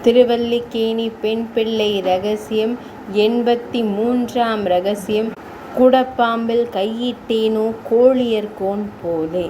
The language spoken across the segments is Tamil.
திருவல்லிக்கேணி பெண் பிள்ளை ரகசியம் 83ஆம் ரகசியம். குடப்பாம்பில் கையிட்டேனோ கோழியர்கோன் போலே.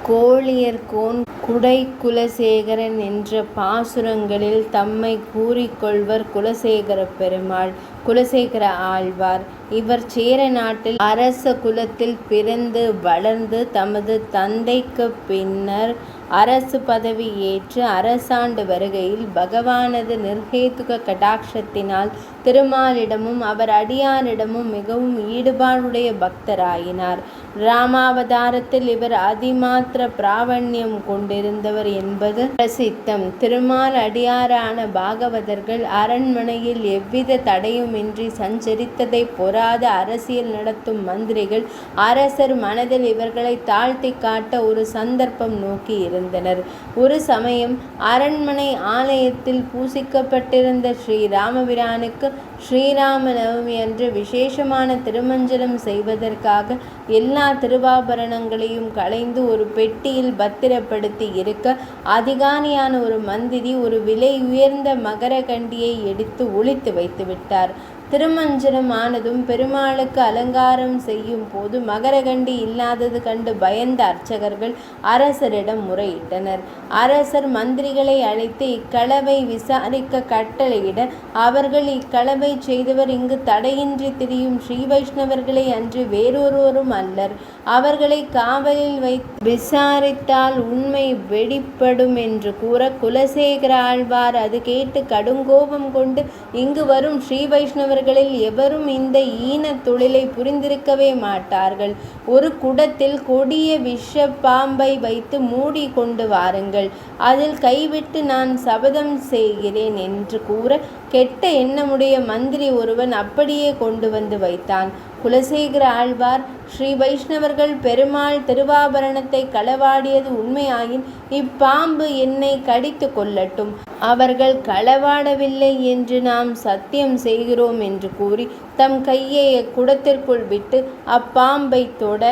கோழியர்கோன் குடை குலசேகரன் என்ற பாசுரங்களில் தம்மை கூறிக்கொள்வர் குலசேகர பெருமாள், குலசேகர ஆழ்வார். இவர் சேர நாட்டில் அரச குலத்தில் பிறந்து வளர்ந்து தமது தந்தைக்கு பின்னர் அரசு பதவி ஏற்று அரசாண்டு வருகையில் பகவானது நிர்ஹேதுக கடாட்சத்தினால் திருமாலிடமும் அவர் அடியாரிடமும் மிகவும் ஈடுபாடுடைய பக்தராயினார். ராமாவதாரத்தில் இவர் அதிமாத்திர பிராவண்யம் கொண்டிருந்தவர் என்பது பிரசித்தம். திருமால் அடியாரான பாகவதர்கள் அரண்மனையில் எவ்வித தடையுமின்றி சஞ்சரித்ததை பொறாத அரசியல் நடத்தும் மந்திரிகள் அரசர் மனதில் இவர்களை தாழ்த்தி காட்ட ஒரு சந்தர்ப்பம் நோக்கி இருந்தனர். ஒரு சமயம் அரண்மனை ஆலயத்தில் பூசிக்கப்பட்டிருந்த ஸ்ரீராமபிரானுக்கு ஸ்ரீராம நவமி அன்று விசேஷமான திருமஞ்சனம் செய்வதற்காக எல்லா திருவாபரணங்களையும் களைந்து ஒரு பெட்டியில் பத்திரப்படுத்தி இருக்க அதிகாரியான ஒரு மந்திரி ஒரு விலை உயர்ந்த மகரகண்டியை எடுத்து ஒளித்து வைத்து விட்டார். திருமஞ்சனம் ஆனதும் பெருமாளுக்கு அலங்காரம் செய்யும் போது மகரகண்டி இல்லாதது கண்டு பயந்த அர்ச்சகர்கள் அரசரிடம் முறையிட்டனர். அரசர் மந்திரிகளை அழைத்து இக்களவை விசாரிக்க கட்டளையிட அவர்கள் இக்களவை செய்தவர் இங்கு தடையின்றி திரியும் ஸ்ரீ வைஷ்ணவர்களை அன்று வேறொருவரும் அல்லர். அவர்களை காவலில் வைத்து விசாரித்தால் உண்மை வெளிப்படும் என்று கூற குலசேகர ஆழ்வார் அது கேட்டு கடுங்கோபம் கொண்டு இங்கு வரும் ஸ்ரீ வைஷ்ணவர் எவரும் இந்த ஈன தொழிலை புரிந்திருக்கவே மாட்டார்கள். ஒரு குடத்தில் கொடிய விஷ பாம்பை வைத்து மூடி கொண்டு வாருங்கள், அதில் கைவிட்டு நான் சபதம் செய்கிறேன் என்று கூற கெட்ட எண்ணமுடைய மந்திரி ஒருவன் அப்படியே கொண்டு வந்து வைத்தான். குலசேகர ஆழ்வார் ஸ்ரீ வைஷ்ணவர்கள் பெருமாள் திருவாபரணத்தை களவாடியது உண்மையாயின் இப்பாம்பு என்னை கடித்து கொள்ளட்டும், அவர்கள் களவாடவில்லை என்று நாம் சத்தியம் செய்கிறோம் என்று கூறி தம் கையை குடத்திற்குள் விட்டு அப்பாம்பை தொட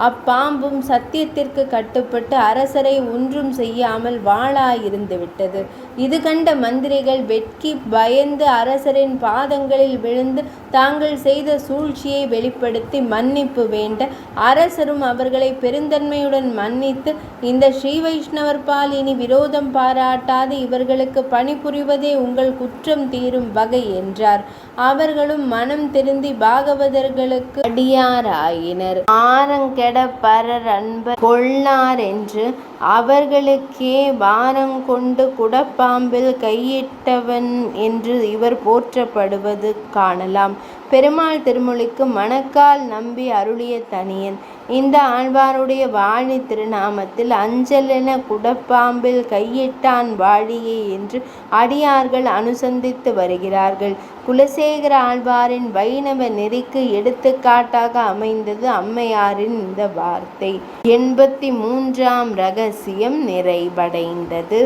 அப்பாம்பும் சத்தியத்திற்கு கட்டுப்பட்டு அரசரை ஒன்றும் செய்யாமல் வாளாயிருந்து விட்டது. இது கண்ட மந்திரிகள் வெட்கி பயந்து அரசரின் பாதங்களில் விழுந்து தாங்கள் செய்த சூழ்ச்சியை வெளிப்படுத்தி மன்னிப்பு வேண்ட அரசரும் அவர்களை பெருந்தன்மையுடன் மன்னித்து இந்த ஸ்ரீ வைஷ்ணவர் பால் இனி விரோதம் பாராட்டாது இவர்களுக்கு பணிபுரிவதே உங்கள் குற்றம் தீரும் வகை என்றார். அவர்களும் மனம் திருந்தி பாகவதர்களுக்கு அடியாராயினர். ஆரங்கெட பரர் அன்பர் கொள்ளார் என்று அவர்களுக்கே வாரங்கொண்டு குடப்பாம்பில் கையிட்டவன் என்று இவர் போற்றப்படுவது காணலாம். பெருமாள் திருமொழிக்கு மணக்கால் நம்பி அருளிய தனியன். இந்த ஆழ்வாருடைய வாழி திருநாமத்தில் அஞ்சலென குடப்பாம்பில் கையிட்டான் வாழியே என்று அடியார்கள் அனுசந்தித்து வருகிறார்கள். குலசேகர ஆழ்வாரின் வைணவ நெறிக்கு எடுத்துக்காட்டாக அமைந்தது அம்மையாரின் இந்த வார்த்தை. 83ஆம் ரகசியம் நிறைவடைந்தது.